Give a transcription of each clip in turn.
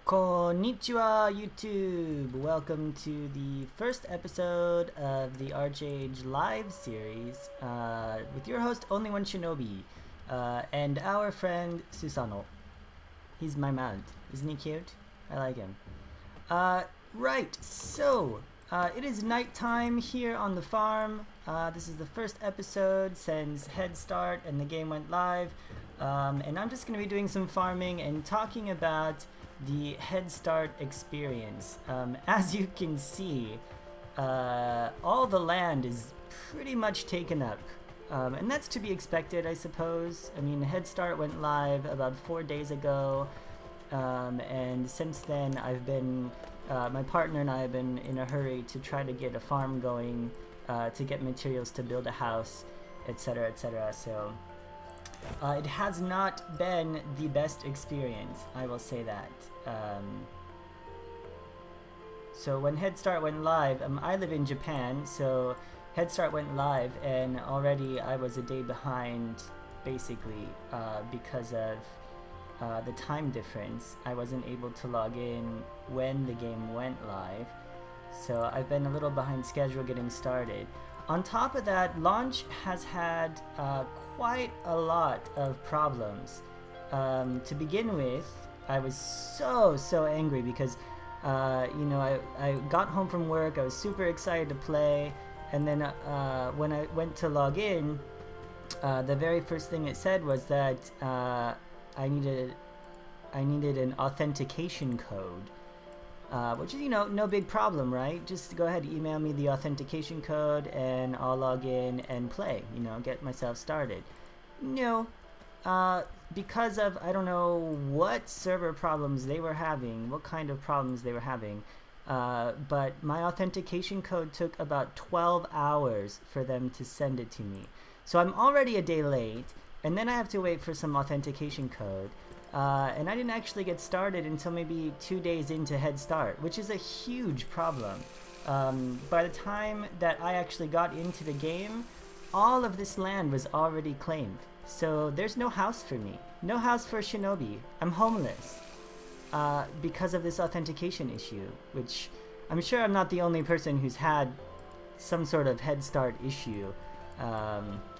Konnichiwa YouTube! Welcome to the first episode of the Archeage live series with your host OnlyOneShinobi and our friend Susano. He's my mount. Isn't he cute? I like him. Right, so it is nighttime here on the farm. This is the first episode since Headstart and the game went live. And I'm just going to be doing some farming and talking about the Headstart experience. As you can see, all the land is pretty much taken up. And that's to be expected, I suppose. I mean, Headstart went live about 4 days ago. And since then, I've been, my partner and I have been in a hurry to try to get a farm going, to get materials to build a house, etc., etc. So it has not been the best experience, I will say that. So when Headstart went live, I live in Japan, so Headstart went live and already I was a day behind, basically, because of the time difference. I wasn't able to log in when the game went live, so I've been a little behind schedule getting started. On top of that, launch has had quite a lot of problems. To begin with, I was so angry because you know, I got home from work, I was super excited to play, and then when I went to log in, the very first thing it said was that I needed an authentication code, which is, you know, no big problem, right? Just go ahead, email me the authentication code and I'll log in and play, you know, get myself started. No, because of, I don't know what server problems they were having, what kind of problems they were having, but my authentication code took about 12 hours for them to send it to me. So I'm already a day late, and then I have to wait for some authentication code. And I didn't actually get started until maybe 2 days into Headstart, which is a huge problem. By the time that I actually got into the game, all of this land was already claimed. So there's no house for me. No house for Shinobi. I'm homeless because of this authentication issue, which I'm sure I'm not the only person who's had some sort of Headstart issue.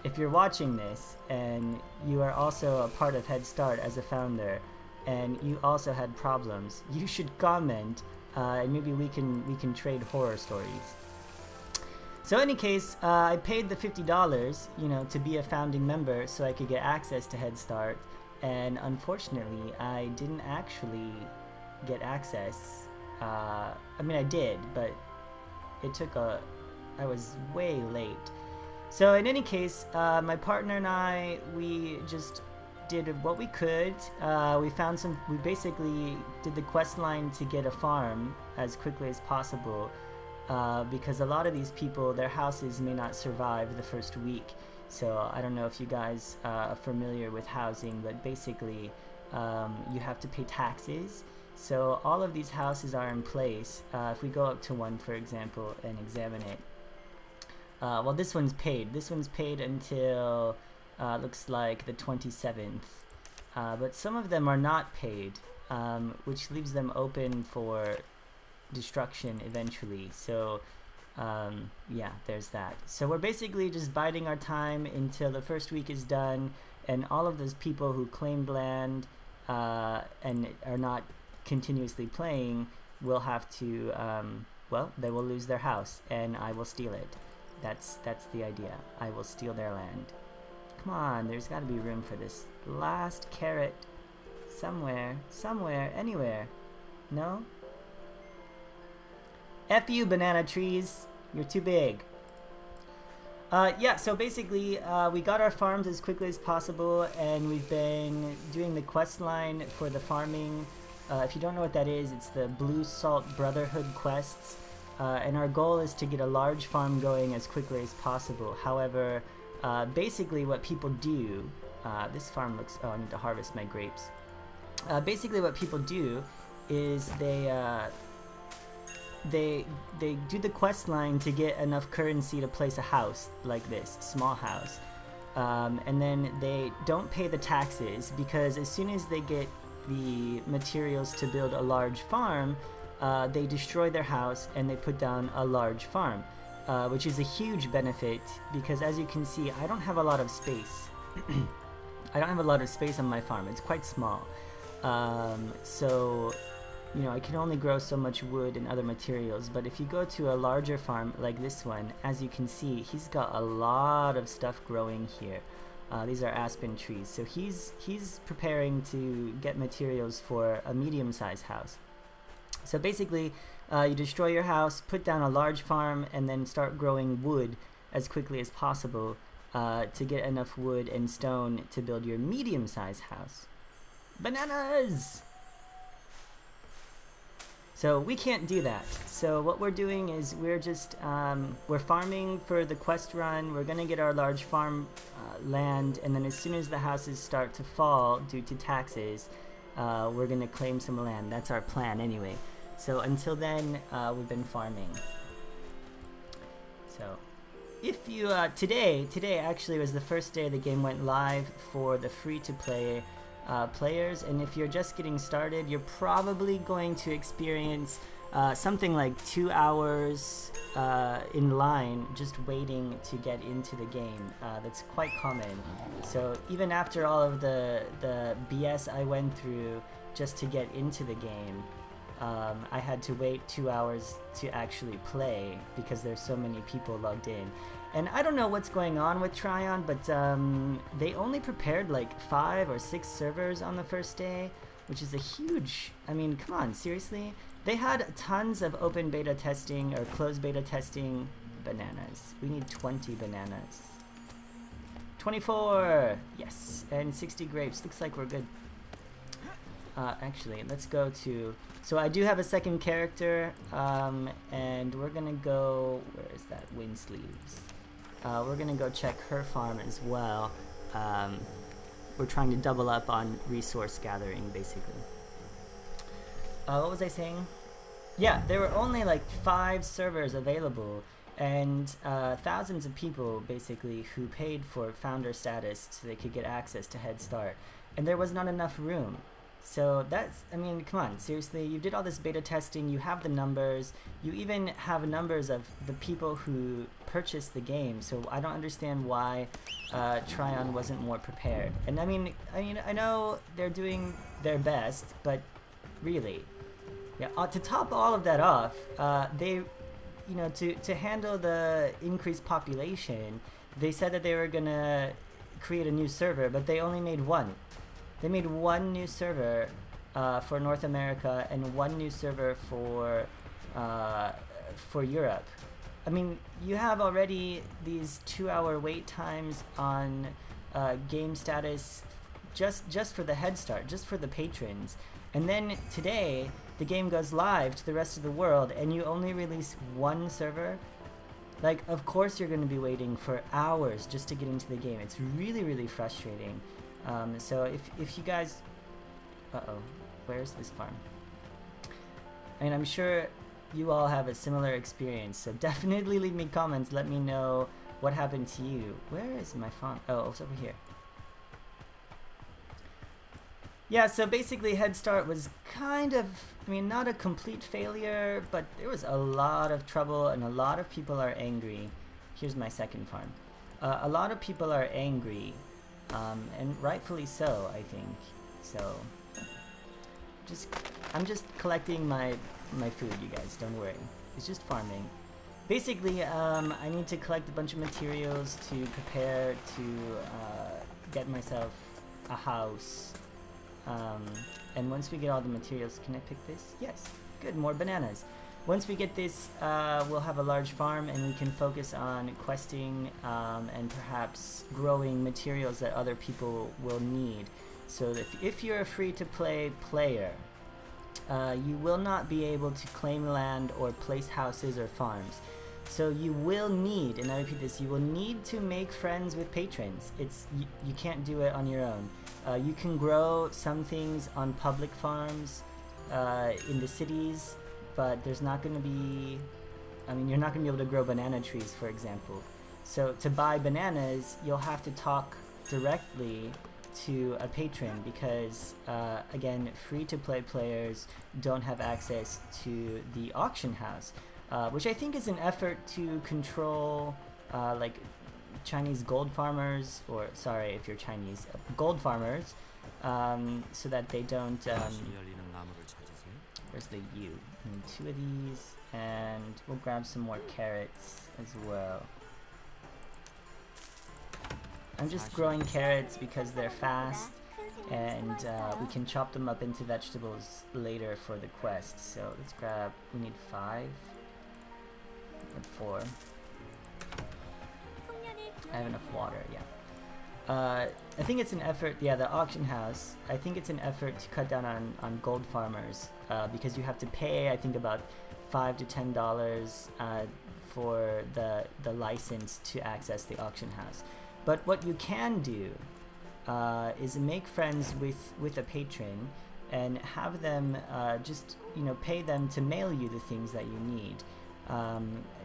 If you're watching this and you are also a part of Headstart as a founder and you also had problems, you should comment and maybe we can trade horror stories. So in any case, I paid the $50, you know, to be a founding member so I could get access to Headstart, and unfortunately I didn't actually get access. I mean, I did, but it took I was way late. So in any case, my partner and I, we just did what we could. We basically did the quest line to get a farm as quickly as possible, because a lot of these people, their houses may not survive the first week. So I don't know if you guys are familiar with housing, but basically you have to pay taxes. So all of these houses are in place. If we go up to one, for example, and examine it, well, this one's paid. This one's paid until looks like the 27th, but some of them are not paid, which leaves them open for destruction eventually. So yeah, there's that. So we're basically just biding our time until the first week is done, and all of those people who claimed land and are not continuously playing will have to, well, they will lose their house, and I will steal it. That's the idea. I will steal their land. Come on, there's got to be room for this last carrot somewhere, anywhere. No? F you, banana trees. You're too big. Yeah, so basically, we got our farms as quickly as possible, and we've been doing the quest line for the farming. If you don't know what that is, it's the Blue Salt Brotherhood quests. And our goal is to get a large farm going as quickly as possible. However, basically what people do, this farm looks, oh, I need to harvest my grapes. Basically what people do is they do the quest line to get enough currency to place a house like this, small house. And then they don't pay the taxes, because as soon as they get the materials to build a large farm, they destroy their house and they put down a large farm, which is a huge benefit because, as you can see, I don't have a lot of space. I don't have a lot of space on my farm. It's quite small. So, you know, I can only grow so much wood and other materials, but if you go to a larger farm like this one, as you can see, he's got a lot of stuff growing here. These are aspen trees, so he's preparing to get materials for a medium-sized house. So basically, you destroy your house, put down a large farm, and then start growing wood as quickly as possible to get enough wood and stone to build your medium-sized house. Bananas! So we can't do that. So what we're doing is we're just we're farming for the quest run. We're gonna get our large farm land, and then as soon as the houses start to fall due to taxes, we're gonna claim some land. That's our plan anyway. So until then, we've been farming. So if you today actually was the first day the game went live for the free-to-play players, and if you're just getting started, you're probably going to experience something like 2 hours in line just waiting to get into the game. That's quite common. So even after all of the BS I went through just to get into the game, I had to wait 2 hours to actually play because there's so many people logged in. And I don't know what's going on with Tryon, but they only prepared like 5 or 6 servers on the first day, which is a huge, I mean, come on, seriously? They had tons of open beta testing or closed beta testing. Bananas. We need 20 bananas. 24! Yes, and 60 grapes. Looks like we're good. Actually, let's go to... So I do have a second character, and we're gonna go... Where is that? Wind sleeves. We're gonna go check her farm as well. We're trying to double up on resource gathering, basically. What was I saying? Yeah, there were only like 5 servers available, and thousands of people, basically, who paid for founder status so they could get access to Head Start. And there was not enough room. So that's, I mean, come on, seriously, you did all this beta testing, you have the numbers, you even have numbers of the people who purchased the game, so I don't understand why Tryon wasn't more prepared. And I mean, I know they're doing their best, but really, yeah, to top all of that off, they, you know, to handle the increased population, they said that they were gonna create a new server, but they only made one. They made one new server for North America and one new server for Europe. I mean, you have already these 2-hour wait times on game status just for the Head Start, just for the patrons. And then today, the game goes live to the rest of the world and you only release one server. Like, of course you're going to be waiting for hours just to get into the game. It's really, really frustrating. So if you guys... Uh-oh, where's this farm? I mean, I'm sure you all have a similar experience, so definitely leave me comments, let me know what happened to you. Where is my farm? Oh, it's over here. Yeah, so basically Head Start was kind of, I mean, not a complete failure, but there was a lot of trouble and a lot of people are angry. Here's my second farm. A lot of people are angry. And rightfully so, I think. So, I'm just collecting my food, you guys, don't worry. It's just farming. Basically, I need to collect a bunch of materials to prepare to get myself a house. And once we get all the materials, can I pick this? Yes, good, more bananas. Once we get this, we'll have a large farm and we can focus on questing and perhaps growing materials that other people will need. So that if you're a free-to-play player, you will not be able to claim land or place houses or farms. So you will need, and I repeat this, you will need to make friends with patrons. You can't do it on your own. You can grow some things on public farms in the cities, but there's not going to be, I mean, you're not going to be able to grow banana trees, for example. So to buy bananas, you'll have to talk directly to a patron because again, free-to-play players don't have access to the auction house, which I think is an effort to control like Chinese gold farmers, or sorry if you're Chinese, gold farmers, so that they don't where's the U? I need 2 of these, and we'll grab some more carrots as well. I'm just growing carrots because they're fast, and we can chop them up into vegetables later for the quest. So let's grab, we need 5 and 4. I have enough water, yeah. I think it's an effort, yeah, the auction house, I think it's an effort to cut down on gold farmers, because you have to pay, I think, about $5 to $10 for the license to access the auction house. But what you can do is make friends with a patron and have them just, you know, pay them to mail you the things that you need.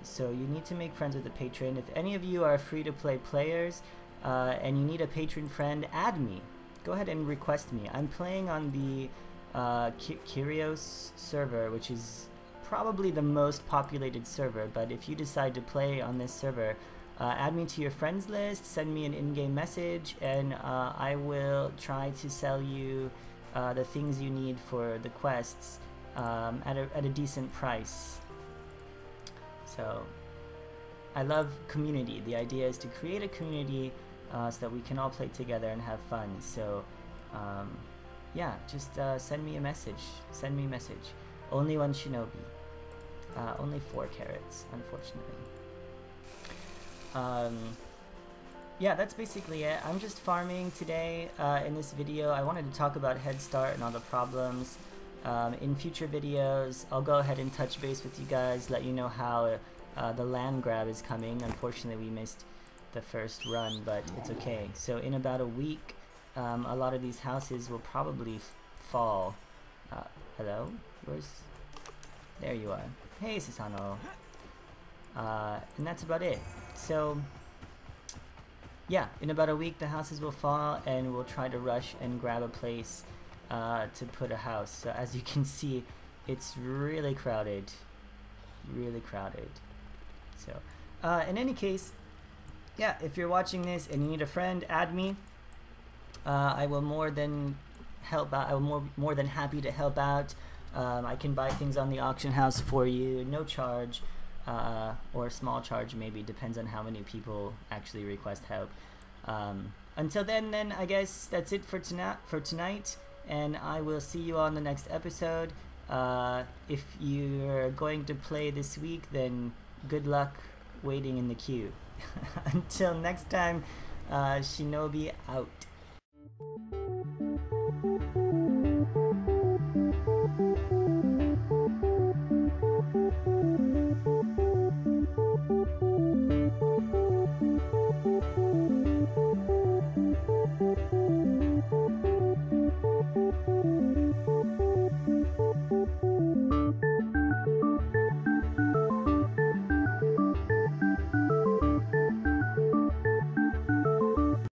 So you need to make friends with a patron. If any of you are free-to-play players and you need a patron friend, add me. Go ahead and request me. I'm playing on the Curios server, which is probably the most populated server, but if you decide to play on this server, add me to your friends list, send me an in-game message, and I will try to sell you the things you need for the quests at a decent price. So I love community. The idea is to create a community so that we can all play together and have fun. So yeah, just send me a message. Send me a message. OnlyOneShinobi. Only 4 carrots, unfortunately. Yeah, that's basically it. I'm just farming today in this video. I wanted to talk about Head Start and all the problems. In future videos, I'll go ahead and touch base with you guys, let you know how the land grab is coming. Unfortunately, we missed the first run, but it's okay. So in about a week, a lot of these houses will probably fall. Hello? Where's... There you are. Hey, Susano. And that's about it. So yeah, in about a week the houses will fall, and we'll try to rush and grab a place to put a house. So as you can see, it's really crowded. Really crowded. So in any case, yeah, if you're watching this and you need a friend, add me. I will more than help out. I'm more than happy to help out. I can buy things on the auction house for you, no charge, or small charge maybe, depends on how many people actually request help. Until then I guess that's it for tonight, and I will see you on the next episode. If you're going to play this week, then good luck waiting in the queue. Until next time, Shinobi out.